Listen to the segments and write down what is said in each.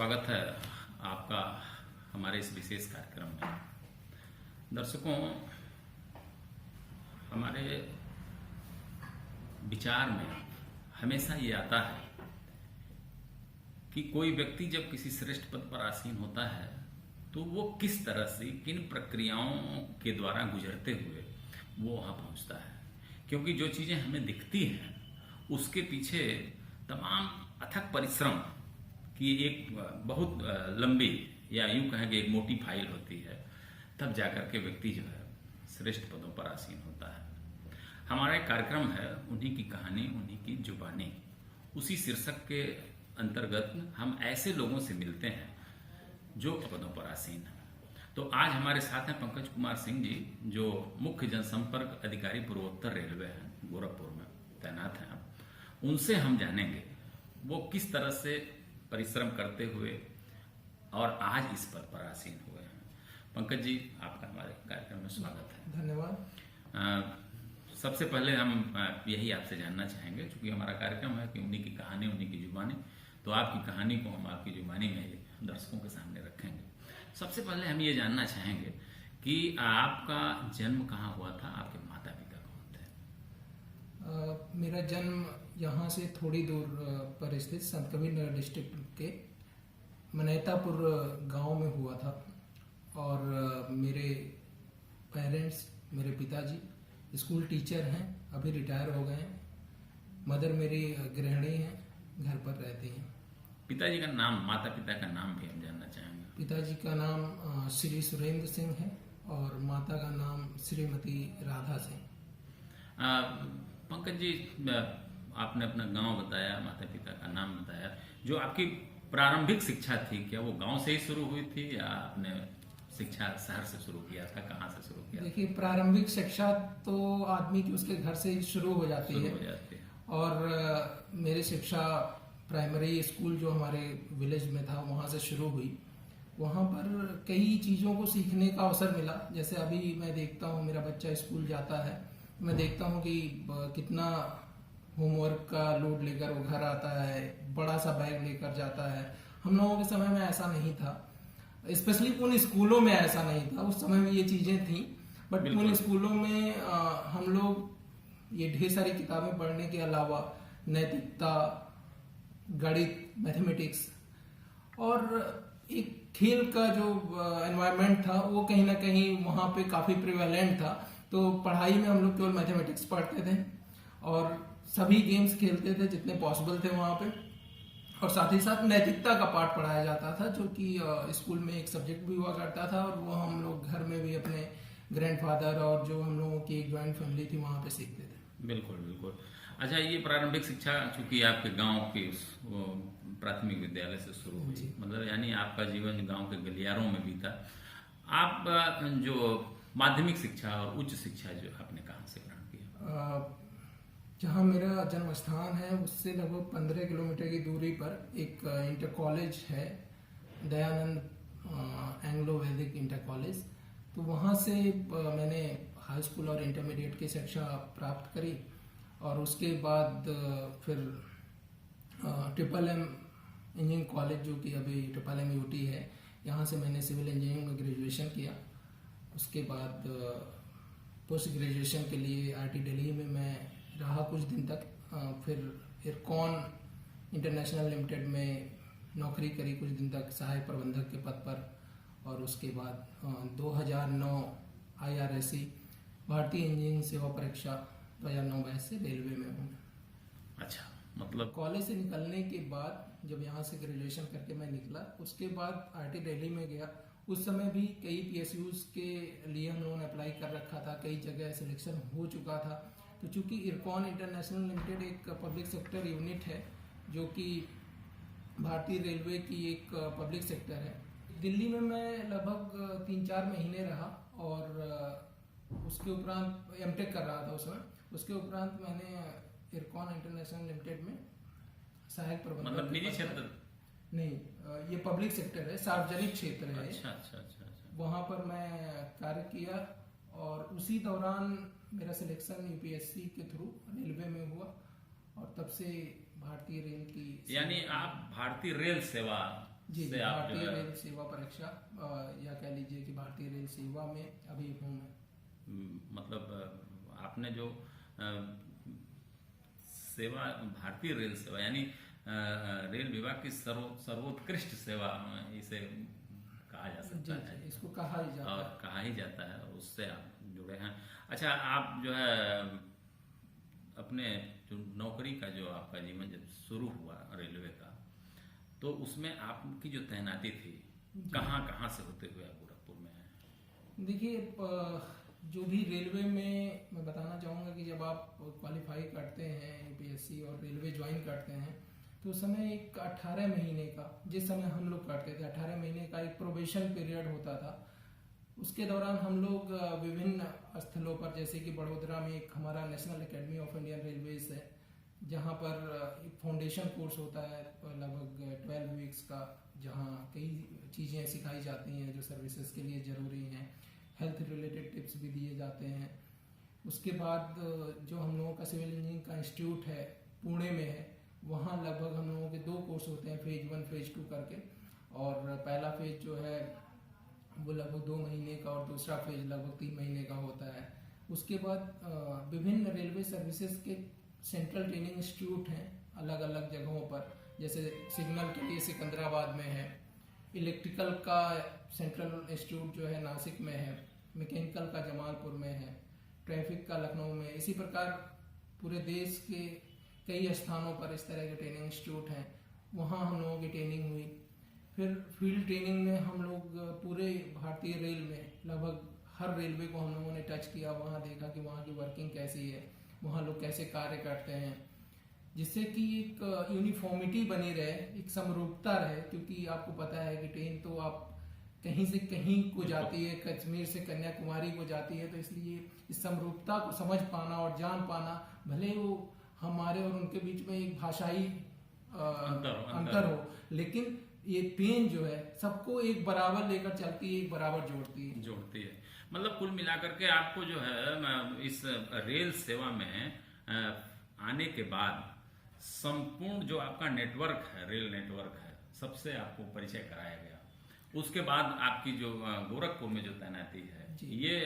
स्वागत है आपका हमारे इस विशेष कार्यक्रम में। दर्शकों, हमारे विचार में हमेशा ये आता है कि कोई व्यक्ति जब किसी श्रेष्ठ पद पर आसीन होता है तो वो किस तरह से किन प्रक्रियाओं के द्वारा गुजरते हुए वो वहाँ पहुँचता है, क्योंकि जो चीज़ें हमें दिखती हैं उसके पीछे तमाम अथक परिश्रम की एक बहुत लंबी या यूं कहें कि एक मोटी फाइल होती है, तब जाकर के व्यक्ति जो है श्रेष्ठ पदों पर आसीन होता है। हमारा एक कार्यक्रम है उन्हीं की कहानी उन्हीं की जुबानी। उसी शीर्षक के अंतर्गत हम ऐसे लोगों से मिलते हैं जो पदों पर आसीन हैं। तो आज हमारे साथ हैं पंकज कुमार सिंह जी, जो मुख्य जनसंपर्क अधिकारी पूर्वोत्तर रेलवे हैं, गोरखपुर में तैनात हैं। उनसे हम जानेंगे वो किस तरह से परिश्रम करते हुए और आज इस पद पर आसीन हुए हैं। पंकज जी, आपका हमारे कार्यक्रम में स्वागत है। धन्यवाद। सबसे पहले हम यही आपसे जानना चाहेंगे, क्योंकि हमारा कार्यक्रम है कि उन्हीं की कहानी उन्हीं की जुबानी, तो आपकी कहानी को हम आपकी जुबानी में दर्शकों के सामने रखेंगे। सबसे पहले हम ये जानना चाहेंगे कि आपका जन्म कहाँ हुआ था, आपके माता पिता कौन थे? मेरा जन्म यहाँ से थोड़ी दूर पर स्थित संत कबीरनगर डिस्ट्रिक्ट के मनैतापुर गांव में हुआ था। और मेरे पेरेंट्स, मेरे पिताजी स्कूल टीचर हैं, अभी रिटायर हो गए हैं। मदर मेरी गृहिणी हैं, घर पर रहती हैं। पिताजी का नाम, माता पिता का नाम भी हम जानना चाहेंगे। पिताजी का नाम श्री सुरेंद्र सिंह है और माता का नाम श्रीमती राधा सिंह। पंकज जी, आपने अपना गांव बताया, माता पिता का नाम बताया। जो आपकी प्रारंभिक शिक्षा थी, क्या वो गांव से ही शुरू हुई थी या आपने शिक्षा शहर से शुरू किया था? कहाँ से शुरू किया? देखिए, प्रारंभिक शिक्षा तो आदमी की उसके घर से ही शुरू हो जाती है। और मेरी शिक्षा प्राइमरी स्कूल जो हमारे विलेज में था वहाँ से शुरू हुई। वहाँ पर कई चीज़ों को सीखने का अवसर मिला। जैसे अभी मैं देखता हूँ, मेरा बच्चा स्कूल जाता है, मैं देखता हूँ कि कितना होमवर्क का लोड लेकर वो घर आता है, बड़ा सा बैग लेकर जाता है। हम लोगों के समय में ऐसा नहीं था, स्पेशली उन स्कूलों में ऐसा नहीं था। उस समय में ये चीज़ें थी, बट उन स्कूलों में हम लोग ये ढेर सारी किताबें पढ़ने के अलावा नैतिकता, गणित, मैथमेटिक्स और एक खेल का जो एनवायरनमेंट था वो कहीं ना कहीं वहाँ पे काफ़ी प्रिवेलेंट था। तो पढ़ाई में हम लोग केवल मैथमेटिक्स पढ़ते थे और सभी गेम्स खेलते थे जितने पॉसिबल थे वहाँ पे। और साथ ही साथ नैतिकता का पाठ पढ़ाया जाता था, जो कि स्कूल में एक सब्जेक्ट भी हुआ करता था। और वो हम लोग घर में भी अपने ग्रैंडफादर और जो हम लोगों की एक ज्वाइंट फैमिली थी वहाँ पे सीखते थे। बिल्कुल बिल्कुल। अच्छा, ये प्रारंभिक शिक्षा चूंकि आपके गांव के प्राथमिक विद्यालय से शुरू हुई, मतलब यानी आपका जीवन गांव के गलियारों में बीता। आप जो माध्यमिक शिक्षा और उच्च शिक्षा जो आपने कहाँ से ग्रहण किया? जहाँ मेरा जन्म स्थान है उससे लगभग 15 किलोमीटर की दूरी पर एक इंटर कॉलेज है, दयानंद एंग्लो वैदिक इंटर कॉलेज। तो वहाँ से मैंने हाई स्कूल और इंटरमीडिएट की शिक्षा प्राप्त करी। और उसके बाद फिर ट्रिपल एम इंजीनियरिंग कॉलेज, जो कि अभी ट्रिपल एम यूटी है, यहाँ से मैंने सिविल इंजीनियरिंग में ग्रेजुएशन किया। उसके बाद पोस्ट ग्रेजुएशन के लिए आईटी दिल्ली में मैं रहा कुछ दिन तक। फिर इरकॉन इंटरनेशनल लिमिटेड में नौकरी करी कुछ दिन तक, सहायक प्रबंधक के पद पर। और उसके बाद 2009 IRSC भारतीय इंजीनियरिंग सेवा परीक्षा 2009 बैच से रेलवे में हूँ। अच्छा, मतलब कॉलेज से निकलने के बाद जब यहाँ से ग्रेजुएशन करके मैं निकला, उसके बाद आईटी दिल्ली में गया। उस समय भी कई PSUs के लिए हम लोगों ने अप्लाई कर रखा था, कई जगह सिलेक्शन हो चुका था। तो चूंकि इरकॉन इंटरनेशनल लिमिटेड एक पब्लिक सेक्टर यूनिट है, जो कि भारतीय रेलवे की एक पब्लिक सेक्टर है, दिल्ली में मैं लगभग 3-4 महीने रहा। और उसके उपरांत एमटेक कर रहा था उस समय। उसके उपरांत मैंने इरकॉन इंटरनेशनल लिमिटेड में सहायक प्रबंधक, मतलब निजी क्षेत्र नहीं, ये पब्लिक सेक्टर है, सार्वजनिक क्षेत्र है। अच्छा। वहाँ पर मैं कार्य किया और उसी दौरान मेरा सिलेक्शन UPSC के थ्रू रेलवे में हुआ। और तब से भारतीय रेल की, यानी आप भारतीय रेल सेवा जी, से आप जो भारतीय है रेल सेवा परीक्षा या कह लीजिए कि भारतीय रेल सेवा में अभी हूँ मैं। मतलब आपने जो सेवा, भारतीय रेल सेवा यानी रेल विभाग की सर्वोत्कृष्ट सेवा इसे कहा जा सकता है। इसको कहा ही जाता और है। कहा ही जाता है, और उससे आप जुड़े हैं। अच्छा, आप जो है अपने जो नौकरी का जो आपका जीवन जब शुरू हुआ रेलवे का, तो उसमें आपकी जो तैनाती थी कहाँ कहाँ से होते हुए आप गोरखपुर में हैं? देखिए, जो भी रेलवे में मैं बताना चाहूँगा कि जब आप क्वालिफाई करते हैं यूपीएससी और रेलवे ज्वाइन करते हैं, तो उस समय एक 18 महीने का, जिस समय हम लोग करते थे 18 महीने का एक प्रोबेशन पीरियड होता था। उसके दौरान हम लोग विभिन्न स्थलों पर, जैसे कि बड़ोदरा में एक हमारा national academy of Indian railways है, जहाँ पर एक फाउंडेशन कोर्स होता है लगभग 12 वीक्स का, जहाँ कई चीज़ें सिखाई जाती हैं जो सर्विसेज के लिए ज़रूरी हैं। हेल्थ रिलेटेड टिप्स भी दिए जाते हैं। उसके बाद जो हम लोगों का सिविल इंजीनियरिंग का इंस्टीट्यूट है पुणे में है, वहाँ लगभग हम लोगों के 2 कोर्स होते हैं, फेज 1 फेज 2 करके। और पहला फेज जो है वो लगभग 2 महीने का और दूसरा फेज लगभग 3 महीने का होता है। उसके बाद विभिन्न रेलवे सर्विसेज के सेंट्रल ट्रेनिंग इंस्टीट्यूट हैं अलग अलग जगहों पर, जैसे सिग्नल के लिए सिकंदराबाद में है, इलेक्ट्रिकल का सेंट्रल इंस्टीट्यूट जो है नासिक में है, मैकेनिकल का जमालपुर में है, ट्रैफिक का लखनऊ में। इसी प्रकार पूरे देश के कई स्थानों पर इस तरह के ट्रेनिंग इंस्टीट्यूट हैं, वहाँ हम लोगों की ट्रेनिंग हुई। फिर फील्ड ट्रेनिंग में हम लोग पूरे भारतीय रेल में लगभग हर रेलवे को हम लोगों ने टच किया, वहाँ देखा कि वहाँ की वर्किंग कैसी है, वहाँ लोग कैसे कार्य करते हैं, जिससे कि एक यूनिफॉर्मिटी बनी रहे, एक समरूपता रहे। क्योंकि आपको पता है कि ट्रेन तो आप कहीं से कहीं को जाती है, कश्मीर से कन्याकुमारी को जाती है, तो इसलिए इस समरूपता को समझ पाना और जान पाना, भले वो हमारे और उनके बीच में एक भाषाई अंतर हो, लेकिन ये ट्रेन जो है सबको एक बराबर लेकर चलती है, एक बराबर जोड़ती है। मतलब कुल मिलाकर के आपको जो है इस रेल सेवा में आने के बाद संपूर्ण जो आपका नेटवर्क है, रेल नेटवर्क है, सबसे आपको परिचय कराया गया। उसके बाद आपकी जो गोरखपुर में जो तैनाती है, ये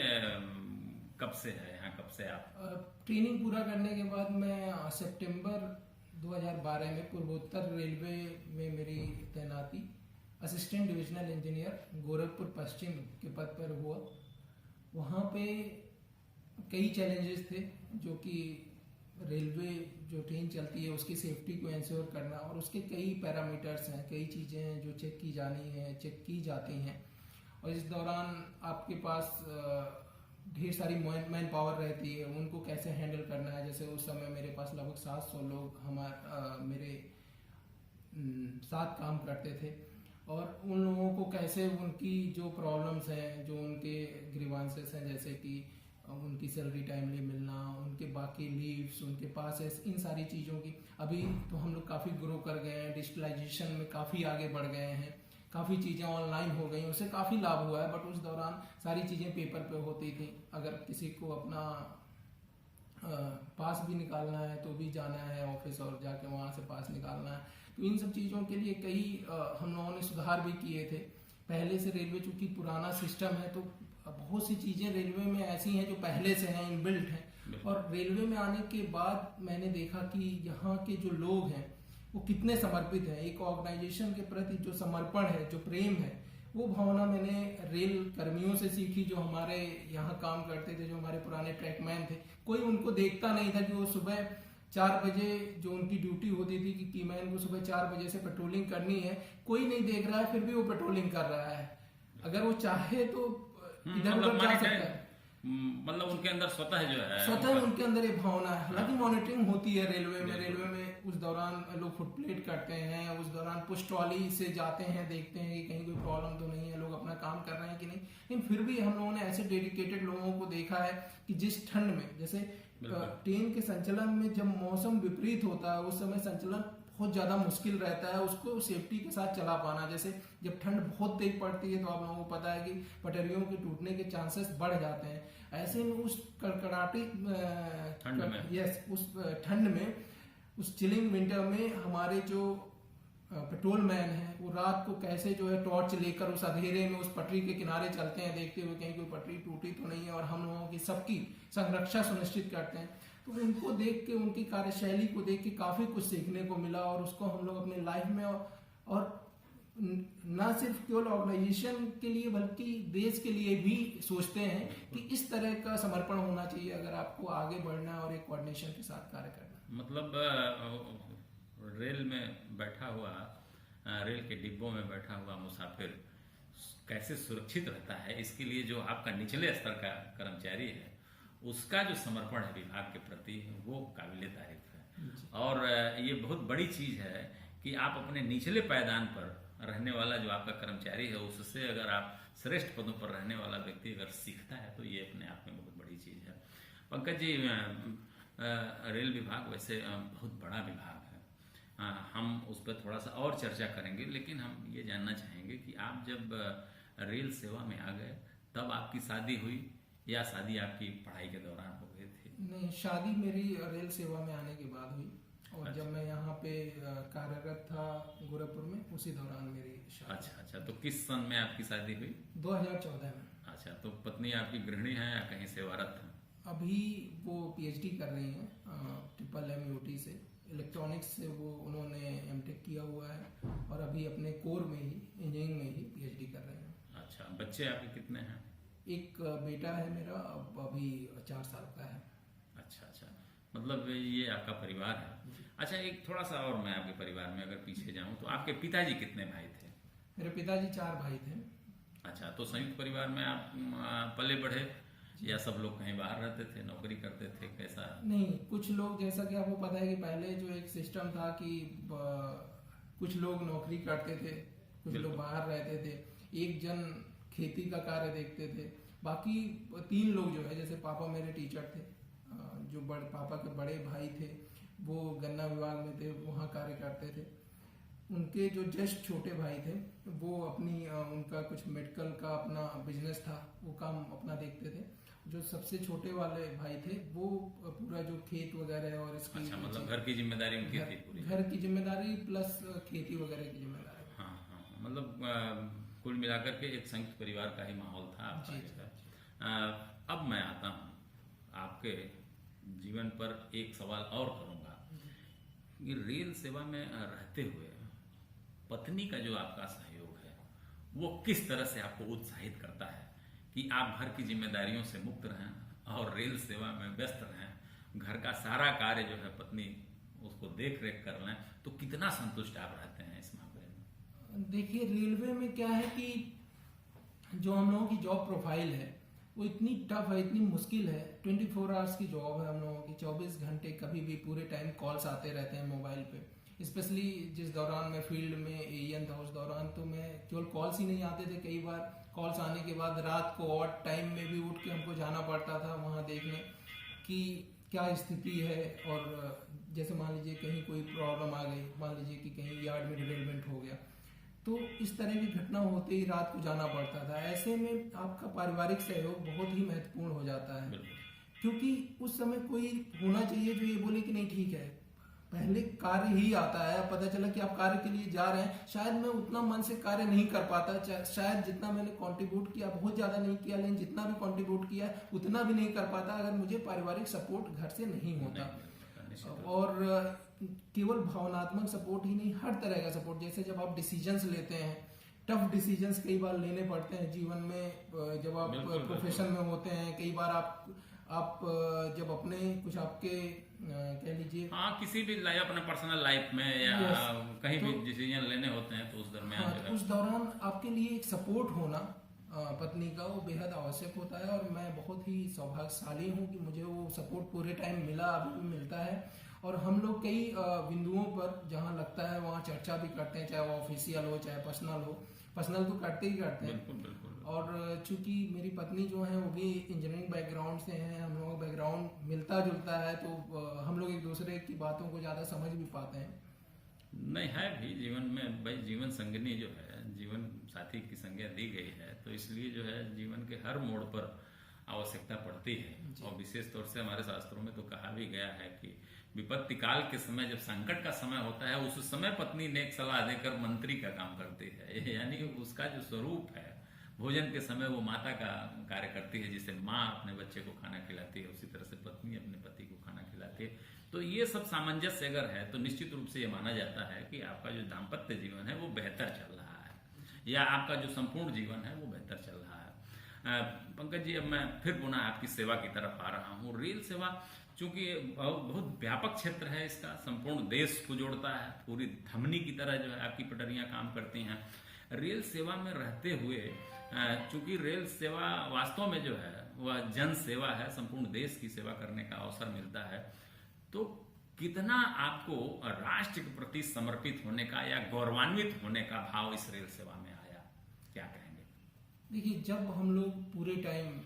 कब से है, यहाँ कब से आप? ट्रेनिंग पूरा करने के बाद मैं सितंबर 2012 में पूर्वोत्तर रेलवे में मेरी तैनाती असिस्टेंट डिविजनल इंजीनियर गोरखपुर पश्चिम के पद पर हुआ। वहाँ पे कई चैलेंजेस थे, जो कि रेलवे जो ट्रेन चलती है उसकी सेफ्टी को इंश्योर करना, और उसके कई पैरामीटर्स हैं, कई चीज़ें हैं जो चेक की जानी है, चेक की जाती हैं। और इस दौरान आपके पास ढेर सारी मैन पावर रहती है, उनको कैसे हैंडल करना है। जैसे उस समय मेरे पास लगभग 700 लोग मेरे साथ काम करते थे, और उन लोगों को कैसे उनकी जो प्रॉब्लम्स हैं, जो उनके ग्रीवांसेस हैं, जैसे कि उनकी सैलरी टाइमली मिलना, उनके बाकी लीव्स, उनके पास इन सारी चीज़ों की, अभी तो हम लोग काफ़ी ग्रो कर गए हैं, डिजिटलाइजेशन में काफ़ी आगे बढ़ गए हैं, काफ़ी चीज़ें ऑनलाइन हो गई, उससे काफ़ी लाभ हुआ है। बट उस दौरान सारी चीज़ें पेपर पे होती थी। अगर किसी को अपना पास भी निकालना है तो भी जाना है ऑफिस और जाके वहाँ से पास निकालना है। तो इन सब चीज़ों के लिए कई हम लोगों ने सुधार भी किए थे। पहले से रेलवे चूंकि पुराना सिस्टम है, तो बहुत सी चीज़ें रेलवे में ऐसी हैं जो पहले से हैं, इनबिल्ट हैं। और रेलवे में आने के बाद मैंने देखा कि यहाँ के जो लोग हैं वो कितने समर्पित हैं। एक ऑर्गेनाइजेशन के प्रति जो समर्पण है, जो प्रेम है, वो भावना मैंने रेल कर्मियों से सीखी, जो हमारे यहाँ काम करते थे, जो हमारे पुराने ट्रैकमैन थे। कोई उनको देखता नहीं था कि वो सुबह 4 बजे जो उनकी ड्यूटी होती थी कि कीमैन को सुबह 4 बजे से पेट्रोलिंग करनी है, कोई नहीं देख रहा है, फिर भी वो पेट्रोलिंग कर रहा है। अगर वो चाहे तो इधर उधर जा सकता है। मतलब उनके अंदर स्वतः उनके अंदर एक भावना है। हालांकि मॉनिटरिंग होती है रेलवे में उस दौरान लोग फुटप्लेट करते हैं, उस दौरान पुश ट्रॉली से जाते हैं, देखते हैं कि कहीं कोई प्रॉब्लम तो नहीं है, लोग अपना काम कर रहे हैं कि नहीं। लेकिन फिर भी हम लोगों ने ऐसे डेडिकेटेड लोगों को देखा है कि जिस ठंड में, जैसे ट्रेन के संचालन में जब मौसम विपरीत होता है, उस समय संचालन बहुत ज्यादा मुश्किल रहता है, उसको सेफ्टी के साथ चला पाना। जैसे जब ठंड बहुत तेज पड़ती है तो आप लोगों को पता है कि पटरियों के टूटने के चांसेस बढ़ जाते हैं। ऐसे में उस कड़कड़ाटी ठंड में, उस ठंड में, उस चिलिंग विंटर में हमारे जो पेट्रोल मैन है, वो रात को कैसे जो है टॉर्च लेकर उस अंधेरे में उस पटरी के किनारे चलते हैं, देखते हुए कहीं कोई पटरी टूटी तो नहीं है, और हम लोगों की सबकी संरक्षा सुनिश्चित करते हैं। तो उनको देख के, उनकी कार्यशैली को देख के काफी कुछ सीखने को मिला, और उसको हम लोग अपने लाइफ में और न सिर्फ केवल ऑर्गेनाइजेशन के लिए बल्कि देश के लिए भी सोचते हैं कि इस तरह का समर्पण होना चाहिए अगर आपको आगे बढ़ना है और एक कोऑर्डिनेशन के साथ कार्य करना। मतलब रेल में बैठा हुआ, रेल के डिब्बों में बैठा हुआ मुसाफिर कैसे सुरक्षित रहता है, इसके लिए जो आपका निचले स्तर का कर्मचारी है उसका जो समर्पण है विभाग के प्रति वो काबिले तारीफ है। और ये बहुत बड़ी चीज है कि आप अपने निचले पायदान पर रहने वाला जो आपका कर्मचारी है उससे अगर आप श्रेष्ठ पदों पर रहने वाला व्यक्ति अगर सीखता है तो ये अपने आप में बहुत बड़ी चीज है। पंकज जी, रेल विभाग वैसे बहुत बड़ा विभाग है, हम उस पर थोड़ा सा और चर्चा करेंगे, लेकिन हम ये जानना चाहेंगे कि आप जब रेल सेवा में आ गए तब आपकी शादी हुई या शादी आपकी पढ़ाई के दौरान हो गई थी? नहीं, शादी मेरी रेल सेवा में आने के बाद हुई, और अच्छा। जब मैं यहाँ पे कार्यरत था गोरखपुर में, उसी दौरान मेरी शादी। अच्छा, तो किस सन में आपकी शादी हुई? 2014 में। अच्छा, तो पत्नी आपकी गृहिणी है या कहीं सेवारत है? अभी वो पीएचडी कर रही हैं MMUT से, इलेक्ट्रॉनिक्स से वो उन्होंने एमटेक किया हुआ है, और अभी अपने कोर में ही, इंजीनियरिंग में ही पीएचडी कर रहे हैं। अच्छा, बच्चे आपके कितने हैं? एक बेटा है मेरा, अब अभी 4 साल का है। अच्छा, मतलब ये आपका परिवार है। अच्छा, एक थोड़ा सा और मैं आपके परिवार में अगर पीछे जाऊं तो आपके पिताजी कितने भाई थे? मेरे पिताजी 4 भाई थे। अच्छा, तो संयुक्त परिवार में आप पले बढ़े या सब लोग कहीं बाहर रहते थे, नौकरी करते थे, कैसा? नहीं, कुछ लोग, जैसा कि आपको पता है कि पहले जो एक सिस्टम था कि कुछ लोग नौकरी करते थे, कुछ लोग बाहर रहते थे, एक जन खेती का कार्य देखते थे, बाकी 3 लोग जो है, जैसे पापा मेरे टीचर थे, जो पापा के बड़े भाई थे वो गन्ना विभाग में थे, वहाँ कार्य करते थे। उनके जो जस्ट छोटे भाई थे वो अपनी उनका कुछ मेडिकल का अपना बिजनेस था, वो काम अपना देखते थे। जो सबसे छोटे वाले भाई थे वो पूरा जो खेत वगैरह और इसकी, अच्छा, मतलब घर की जिम्मेदारी उनकी थी पूरी? घर की जिम्मेदारी प्लस खेती वगैरह की जिम्मेदारी। हाँ, मतलब कुल मिलाकर के एक संयुक्त परिवार का ही माहौल था आपका। अब मैं आता हूँ आपके जीवन पर, एक सवाल और करूंगा कि रेल सेवा में रहते हुए पत्नी का जो आपका सहयोग है वो किस तरह से आपको उत्साहित करता है कि आप घर की जिम्मेदारियों से मुक्त रहें और रेल सेवा में व्यस्त रहें, घर का सारा कार्य जो है पत्नी उसको देख रेख कर लें, तो कितना संतुष्ट आप रहते हैं इस मामले में? देखिए, रेलवे में क्या है कि जो हम लोगों की जॉब प्रोफाइल है वो इतनी टफ है, इतनी मुश्किल है। 24 आवर्स की जॉब है हम लोगों की, 24 घंटे कभी भी पूरे टाइम कॉल्स आते रहते हैं मोबाइल पे। स्पेशली जिस दौरान मैं फील्ड में एएन था उस दौरान तो मैं केवल कॉल्स ही नहीं आते थे, कई बार कॉल्स आने के बाद रात को ऑड टाइम में भी उठ के हमको जाना पड़ता था वहाँ देखने कि क्या स्थिति है, और जैसे मान लीजिए कहीं कोई प्रॉब्लम आ गई, मान लीजिए कि कहीं यार्ड में डिटेलमेंट हो गया, तो इस तरह की घटना होते ही रात को जाना पड़ता था। ऐसे में आपका पारिवारिक सहयोग बहुत ही महत्वपूर्ण हो जाता है, क्योंकि उस समय कोई होना चाहिए जो ये बोले कि नहीं ठीक है, पहले कार्य ही आता है। पता चला कि आप कार्य के लिए जा रहे हैं, शायद मैं उतना मन से कार्य नहीं कर पाता, शायद जितना मैंने कंट्रीब्यूट किया बहुत ज्यादा नहीं किया, लेकिन जितना भी कंट्रीब्यूट किया उतना भी नहीं कर पाता अगर मुझे पारिवारिक सपोर्ट घर से नहीं होता। और केवल भावनात्मक सपोर्ट ही नहीं, हर तरह का सपोर्ट। जैसे जब आप डिसीजंस लेते हैं, टफ डिसीजंस कई बार लेने पड़ते हैं जीवन में, जब आप प्रोफेशन में होते हैं, कई बार आप जब अपने कुछ आपके कह लीजिए, हाँ, किसी भी लाइफ, अपने पर्सनल लाइफ में या कहीं भी डिसीजन लेने होते हैं तो उस दरमियान तो उस दौरान आपके लिए एक सपोर्ट होना पत्नी का वो बेहद आवश्यक होता है। और मैं बहुत ही सौभाग्यशाली हूँ कि मुझे वो सपोर्ट पूरे टाइम मिला, अभी भी मिलता है। और हम लोग कई बिंदुओं पर जहाँ लगता है वहाँ चर्चा भी करते हैं, चाहे वो ऑफिशियल हो चाहे पर्सनल हो। पर्सनल तो करते ही करते हैं। बिल्कुल। और चूंकि मेरी पत्नी जो है वो भी इंजीनियरिंग बैकग्राउंड से हैं, हम लोगों का बैकग्राउंड मिलता जुलता है, तो हम लोग एक दूसरे की बातों को ज़्यादा समझ भी पाते हैं। नहीं है भी जीवन में भाई, जीवन संगिनी जो है, जीवन साथी की संज्ञा दी गई है, तो इसलिए जो है जीवन के हर मोड़ पर आवश्यकता पड़ती है। और विशेष तौर से हमारे शास्त्रों में तो कहा भी गया है कि विपत्ति काल के समय, जब संकट का समय होता है, उस समय पत्नी नेक सलाह देकर मंत्री का काम करती है। यानी उसका जो स्वरूप है, भोजन के समय वो माता का कार्य करती है। जिसे माँ अपने बच्चे को खाना खिलाती है, उसी तरह से पत्नी अपने पति को खाना खिलाती है। तो ये सब सामंजस्य अगर है तो निश्चित रूप से ये माना जाता है कि आपका जो दाम्पत्य जीवन है वो बेहतर चल रहा है, या आपका जो संपूर्ण जीवन है वो बेहतर चल रहा है। पंकज जी, अब मैं फिर पुनः आपकी सेवा की तरफ आ रहा हूँ। रेल सेवा चूंकि बहुत व्यापक क्षेत्र है, इसका संपूर्ण देश को जोड़ता है, पूरी धमनी की तरह जो है आपकी पटरियां काम करती हैं। रेल सेवा में रहते हुए, चूंकि रेल सेवा वास्तव में जो है वह जन सेवा है, संपूर्ण देश की सेवा करने का अवसर मिलता है, तो कितना आपको राष्ट्र के प्रति समर्पित होने का या गौरवान्वित होने का भाव इस रेल सेवा में आया, क्या कहेंगे? देखिए, जब हम लोग पूरे टाइम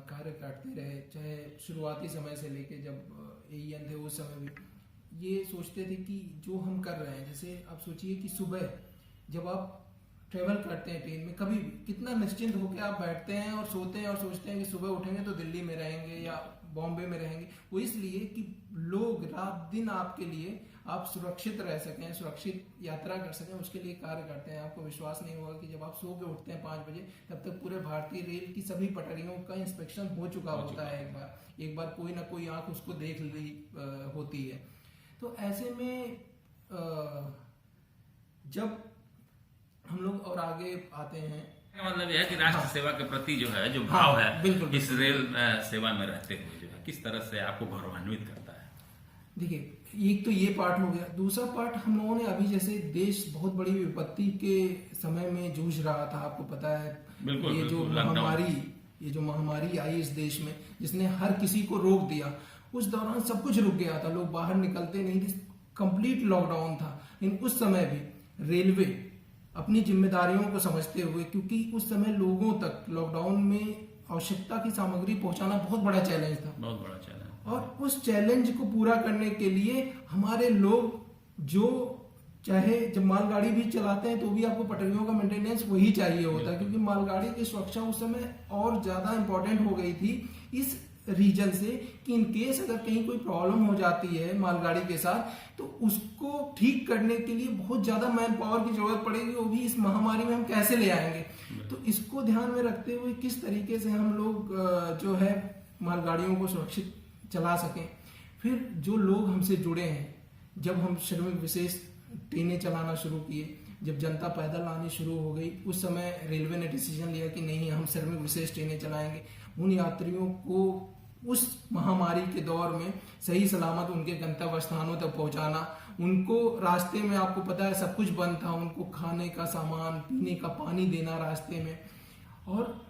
कार्य करते रहे, चाहे शुरुआती समय से लेके जब एईएन थे उस समय भी ये सोचते थे कि जो हम कर रहे हैं, जैसे आप सोचिए कि सुबह जब आप ट्रेवल करते हैं ट्रेन में, कभी भी कितना निश्चिंत होकर आप बैठते हैं और सोते हैं और सोचते हैं कि सुबह उठेंगे तो दिल्ली में रहेंगे या बॉम्बे में रहेंगे। वो इसलिए कि लोग रात दिन आपके लिए, आप सुरक्षित रह सकें, सुरक्षित यात्रा कर सकें, उसके लिए कार्य करते हैं। आपको विश्वास नहीं होगा कि जब आप सो के उठते हैं 5 बजे, तब तक पूरे भारतीय रेल की सभी पटरियों का इंस्पेक्शन हो चुका होता है। एक बार कोई ना कोई आंख उसको देख ली होती है। तो ऐसे में जब हम लोग और आगे आते हैं, मतलब यह है कि राष्ट्र सेवा के प्रति जो है जो भाव है, बिल्कुल इस रेल सेवा में रहते हुए जो है किस तरह से आपको गौरवान्वित करता है? देखिए, एक तो ये पार्ट हो गया। दूसरा पार्ट, हम लोगों ने अभी जैसे देश बहुत बड़ी विपत्ति के समय में जूझ रहा था, आपको पता है, ये जो महामारी आई इस देश में, जिसने हर किसी को रोक दिया। उस दौरान सब कुछ रुक गया था, लोग बाहर निकलते नहीं थे, कंप्लीट लॉकडाउन था। लेकिन उस समय भी रेलवे अपनी जिम्मेदारियों को समझते हुए, क्योंकि उस समय लोगों तक लॉकडाउन में आवश्यकता की सामग्री पहुंचाना बहुत बड़ा चैलेंज था, बहुत बड़ा चैलेंज। और उस चैलेंज को पूरा करने के लिए हमारे लोग, जो चाहे जब मालगाड़ी भी चलाते हैं तो भी आपको पटरियों का मेंटेनेंस वही चाहिए होता है, क्योंकि मालगाड़ी की सुरक्षा उस समय और ज्यादा इंपॉर्टेंट हो गई थी इस रीजन से कि इन केस अगर कहीं कोई प्रॉब्लम हो जाती है मालगाड़ी के साथ, तो उसको ठीक करने के लिए बहुत ज्यादा मैन पावर की जरूरत पड़ेगी, वो भी इस महामारी में हम कैसे ले आएंगे। तो इसको ध्यान में रखते हुए किस तरीके से हम लोग जो है मालगाड़ियों को सुरक्षित चला सकें। फिर जो लोग हमसे जुड़े हैं, जब हम श्रमिक विशेष ट्रेनें चलाना शुरू किए, जब जनता पैदल आनी शुरू हो गई, उस समय रेलवे ने डिसीजन लिया कि नहीं, हम श्रमिक विशेष ट्रेनें चलाएंगे। उन यात्रियों को उस महामारी के दौर में सही सलामत उनके गंतव्य स्थानों तक पहुंचाना, उनको रास्ते में, आपको पता है सब कुछ बंद था, उनको खाने का सामान, पीने का पानी देना रास्ते में। और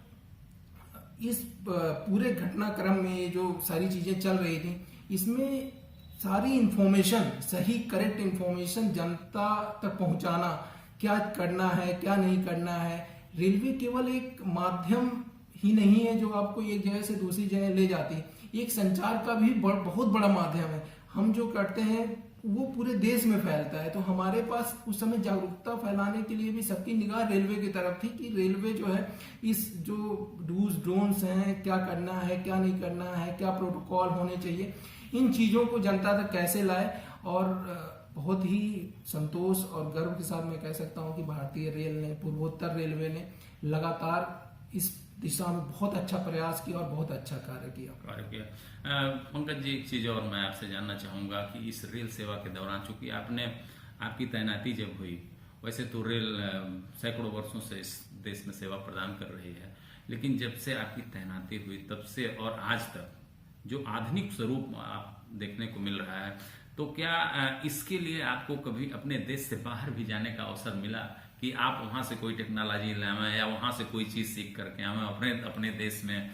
इस पूरे घटनाक्रम में ये जो सारी चीजें चल रही थी, इसमें सारी इंफॉर्मेशन, सही करेक्ट इंफॉर्मेशन जनता तक पहुंचाना, क्या करना है क्या नहीं करना है। रेलवे केवल एक माध्यम ही नहीं है जो आपको एक जगह से दूसरी जगह ले जाती है, एक संचार का भी बहुत बड़ा माध्यम है। हम जो करते हैं वो पूरे देश में फैलता है। तो हमारे पास उस समय जागरूकता फैलाने के लिए भी सबकी निगाह रेलवे की तरफ थी कि रेलवे जो है इस जो डूज डोंट्स हैं, क्या करना है क्या नहीं करना है, क्या प्रोटोकॉल होने चाहिए, इन चीजों को जनता तक कैसे लाए। और बहुत ही संतोष और गर्व के साथ मैं कह सकता हूं कि भारतीय रेल ने, पूर्वोत्तर रेलवे ने लगातार इस दिशा में बहुत अच्छा प्रयास किया और बहुत अच्छा कार्य किया। पंकज जी, एक चीज और मैं आपसे जानना चाहूंगा कि इस रेल सेवा के दौरान, चूंकि आपकी तैनाती जब हुई, वैसे तो रेल सैकड़ों वर्षों से इस देश में सेवा प्रदान कर रही है, लेकिन जब से आपकी तैनाती हुई तब से और आज तक जो आधुनिक स्वरूप आप देखने को मिल रहा है, तो क्या इसके लिए आपको कभी अपने देश से बाहर भी जाने का अवसर मिला कि आप वहां से कोई टेक्नोलॉजी लाएं या वहां से कोई चीज सीख करके आवें, अपने देश में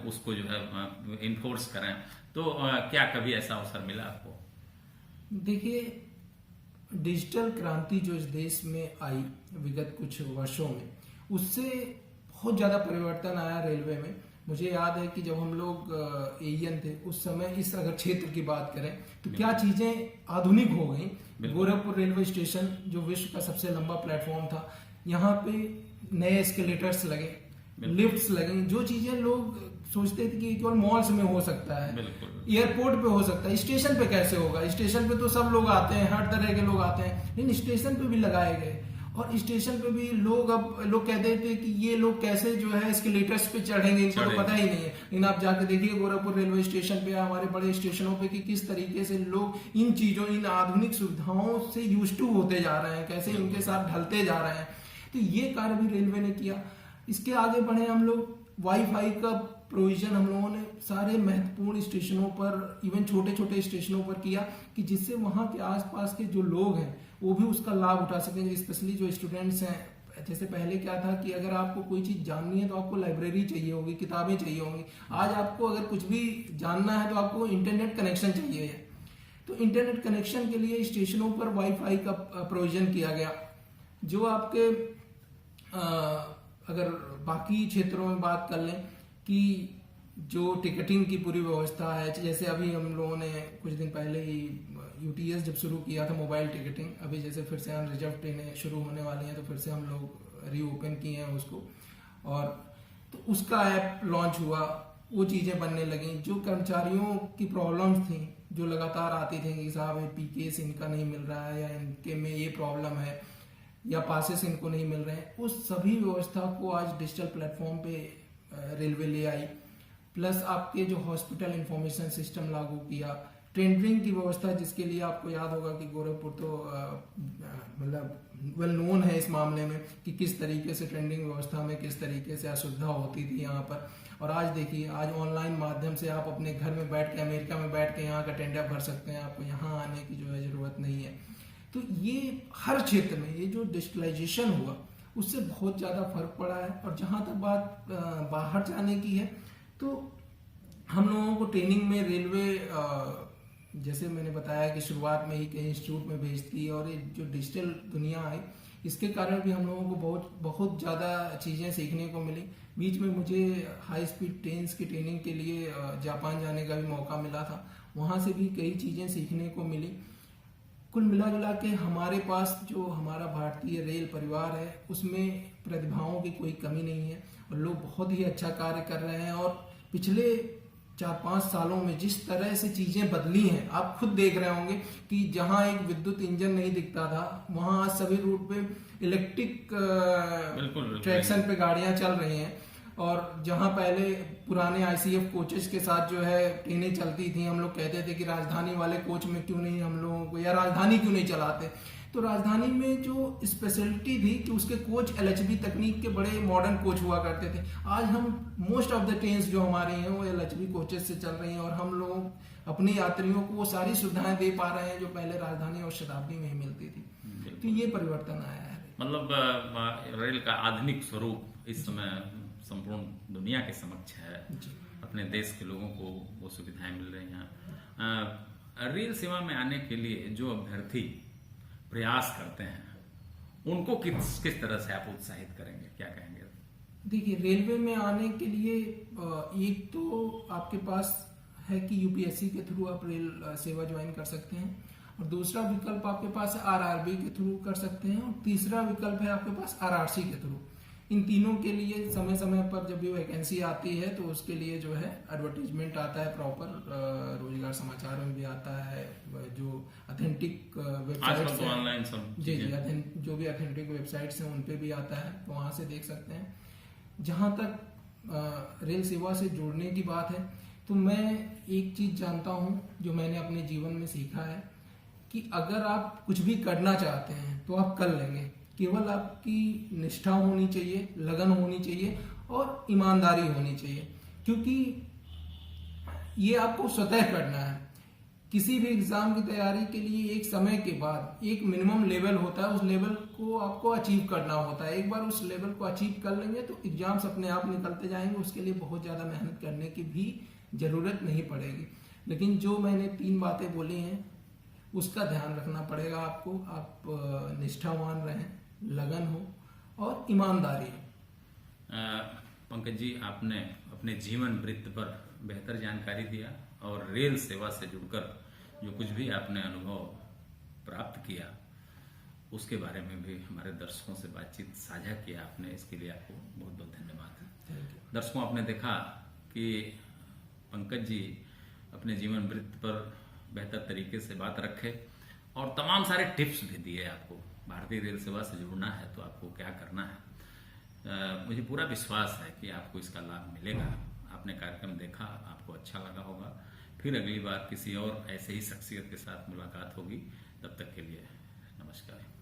उसको जो है इन्फोर्स करें? तो क्या कभी ऐसा अवसर मिला आपको? देखिए, डिजिटल क्रांति जो इस देश में आई विगत कुछ वर्षों में, उससे बहुत ज्यादा परिवर्तन आया रेलवे में। मुझे याद है कि जब हम लोग एईएन थे उस समय, इस अगर क्षेत्र की बात करें तो क्या चीजें आधुनिक हो गई। गोरखपुर रेलवे स्टेशन जो विश्व का सबसे लंबा प्लेटफॉर्म था, यहाँ पे नए एस्केलेटर्स लगे, लिफ्ट्स लगे, जो चीजें लोग सोचते थे कि केवल मॉल्स में हो सकता है, बिल्कुल एयरपोर्ट पे हो सकता है, स्टेशन पे कैसे होगा? स्टेशन पे तो सब लोग आते हैं, हर तरह के लोग आते हैं, लेकिन स्टेशन पे भी लगाए गए। और स्टेशन पे भी लोग कहते थे कि ये लोग कैसे जो है एस्केलेटर्स पे चढ़ेंगे, इनको तो पता ही नहीं है। लेकिन आप जाके देखिए गोरखपुर रेलवे स्टेशन पे या हमारे बड़े स्टेशनों पे कि किस तरीके से लोग इन चीजों, इन आधुनिक सुविधाओं से यूज टू होते जा रहे हैं, कैसे इनके साथ ढलते जा रहे हैं। तो ये कार्य भी रेलवे ने किया। इसके आगे बढ़े हम लोग, वाईफाई का प्रोविजन हम लोगों ने सारे महत्वपूर्ण स्टेशनों पर, इवन छोटे छोटे स्टेशनों पर किया कि जिससे वहां के आसपास के जो लोग हैं वो भी उसका लाभ उठा सकेंगे, स्पेशली जो स्टूडेंट्स हैं। जैसे पहले क्या था कि अगर आपको कोई चीज जाननी है तो आपको लाइब्रेरी चाहिए होगी, किताबें चाहिए होंगी। आज आपको अगर कुछ भी जानना है तो आपको इंटरनेट कनेक्शन चाहिए है। तो इंटरनेट कनेक्शन के लिए स्टेशनों पर वाईफाई का प्रोविजन किया गया। जो आपके अगर बाकी क्षेत्रों में बात कर लें कि जो टिकटिंग की पूरी व्यवस्था है, जैसे अभी हम लोगों ने कुछ दिन पहले ही यूटीएस जब शुरू किया था मोबाइल टिकटिंग, अभी जैसे फिर से रिजर्व ट्रेनें शुरू होने वाली हैं तो फिर से हम लोग रीओपन किए हैं उसको, और तो उसका ऐप लॉन्च हुआ, वो चीज़ें बनने लगी। जो कर्मचारियों की प्रॉब्लम्स थी जो लगातार आती थी कि साहब पीकेएस इनका नहीं मिल रहा है या इनके में ये प्रॉब्लम है या पासेस इनको नहीं मिल रहे हैं, उस सभी व्यवस्था को आज डिजिटल प्लेटफॉर्म पे रेलवे ले आई। प्लस आपके जो हॉस्पिटल इंफॉर्मेशन सिस्टम लागू किया, टेंडरिंग की व्यवस्था, जिसके लिए आपको याद होगा कि गोरखपुर तो मतलब वेल नोन है इस मामले में कि किस तरीके से टेंडरिंग व्यवस्था में किस तरीके से असुविधा होती थी यहाँ पर। और आज देखिए, आज ऑनलाइन माध्यम से आप अपने घर में बैठ के, अमेरिका में बैठ के यहाँ का टेंडर भर सकते हैं, आपको यहाँ आने की जो है जरूरत नहीं है। तो ये हर क्षेत्र में ये जो डिजिटलाइजेशन हुआ उससे बहुत ज़्यादा फर्क पड़ा है। और जहाँ तक बात बाहर जाने की है, तो हम लोगों को ट्रेनिंग में रेलवे, जैसे मैंने बताया कि शुरुआत में ही कई इंस्टीट्यूट में भेजती है, और ये जो डिजिटल दुनिया आई इसके कारण भी हम लोगों को बहुत ज़्यादा चीज़ें सीखने को मिली। बीच में मुझे हाई स्पीड ट्रेन्स की ट्रेनिंग के लिए जापान जाने का भी मौका मिला था, वहाँ से भी कई चीज़ें सीखने को मिली। कुल मिला जुला के हमारे पास जो हमारा भारतीय रेल परिवार है उसमें प्रतिभाओं की कोई कमी नहीं है, और लोग बहुत ही अच्छा कार्य कर रहे हैं। और पिछले 4-5 सालों में जिस तरह से चीजें बदली हैं, आप खुद देख रहे होंगे कि जहां एक विद्युत इंजन नहीं दिखता था, वहां आज सभी रूट पे इलेक्ट्रिक ट्रैक्शन पे गाड़ियां चल रही हैं। और जहां पहले पुराने आईसीएफ कोचेस के साथ जो है ट्रेनें चलती थी, हम लोग कहते थे कि राजधानी वाले कोच में क्यों नहीं हम लोगों को, या राजधानी क्यों नहीं चलाते। तो राजधानी में जो स्पेशलिटी थी कि उसके कोच एलएचबी तकनीक के बड़े मॉडर्न कोच हुआ करते थे। आज हम मोस्ट ऑफ द ट्रेन्स जो हमारी हैं वो एलएचबी कोचेस से चल रही हैं, और हम लोग अपने यात्रियों को वो सारी सुविधाएं दे पा रहे हैं जो पहले राजधानी और शताब्दी में ही मिलती थी। तो ये परिवर्तन आया है। मतलब रेल का आधुनिक स्वरूप इस समय संपूर्ण दुनिया के समक्ष है। अपने देश के लोगों को वो सुविधाएं मिल रही हैं। रेल सेवा में आने के लिए जो अभ्यर्थी प्रयास करते हैं उनको किस तरह से आप उत्साहित करेंगे, क्या कहेंगे? देखिए, रेलवे में आने के लिए एक तो आपके पास है कि यूपीएससी के थ्रू आप रेल सेवा ज्वाइन कर सकते हैं, और दूसरा विकल्प आपके पास है आरआरबी के थ्रू कर सकते हैं, और तीसरा विकल्प है आपके पास आरआरसी के थ्रू। इन तीनों के लिए समय समय पर जब भी वैकेंसी आती है तो उसके लिए जो है एडवर्टीजमेंट आता है, प्रॉपर रोजगार समाचार में भी आता है, जो ऑथेंटिक वेबसाइट्स हैं ऑनलाइन सब जी, जो भी ऑथेंटिक वेबसाइट्स हैं उन पे भी आता है, तो वहाँ से देख सकते हैं। जहाँ तक रेल सेवा से जुड़ने की बात है, तो मैं एक चीज जानता हूँ जो मैंने अपने जीवन में सीखा है कि अगर आप कुछ भी करना चाहते हैं तो आप कर लेंगे, केवल आपकी निष्ठा होनी चाहिए, लगन होनी चाहिए और ईमानदारी होनी चाहिए, क्योंकि ये आपको स्वतः करना है। किसी भी एग्जाम की तैयारी के लिए एक समय के बाद एक मिनिमम लेवल होता है, उस लेवल को आपको अचीव करना होता है। एक बार उस लेवल को अचीव कर लेंगे तो एग्जाम्स अपने आप निकलते जाएंगे, उसके लिए बहुत ज्यादा मेहनत करने की भी जरूरत नहीं पड़ेगी। लेकिन जो मैंने 3 बातें बोली हैं उसका ध्यान रखना पड़ेगा आपको। आप निष्ठावान रहें, लगन हो और ईमानदारी हो। पंकज जी, आपने अपने जीवन वृत्त पर बेहतर जानकारी दिया, और रेल सेवा से जुड़कर जो कुछ भी आपने अनुभव प्राप्त किया उसके बारे में भी हमारे दर्शकों से बातचीत साझा किया आपने। इसके लिए आपको बहुत बहुत धन्यवाद। दर्शकों, आपने देखा कि पंकज जी अपने जीवन वृत्त पर बेहतर तरीके से बात रखे और तमाम सारे टिप्स भी दिए आपको। भारतीय रेल सेवा से जुड़ना है तो आपको क्या करना है। मुझे पूरा विश्वास है कि आपको इसका लाभ मिलेगा। आपने कार्यक्रम देखा, आपको अच्छा लगा होगा। फिर अगली बार किसी और ऐसे ही शख्सियत के साथ मुलाकात होगी। तब तक के लिए नमस्कार।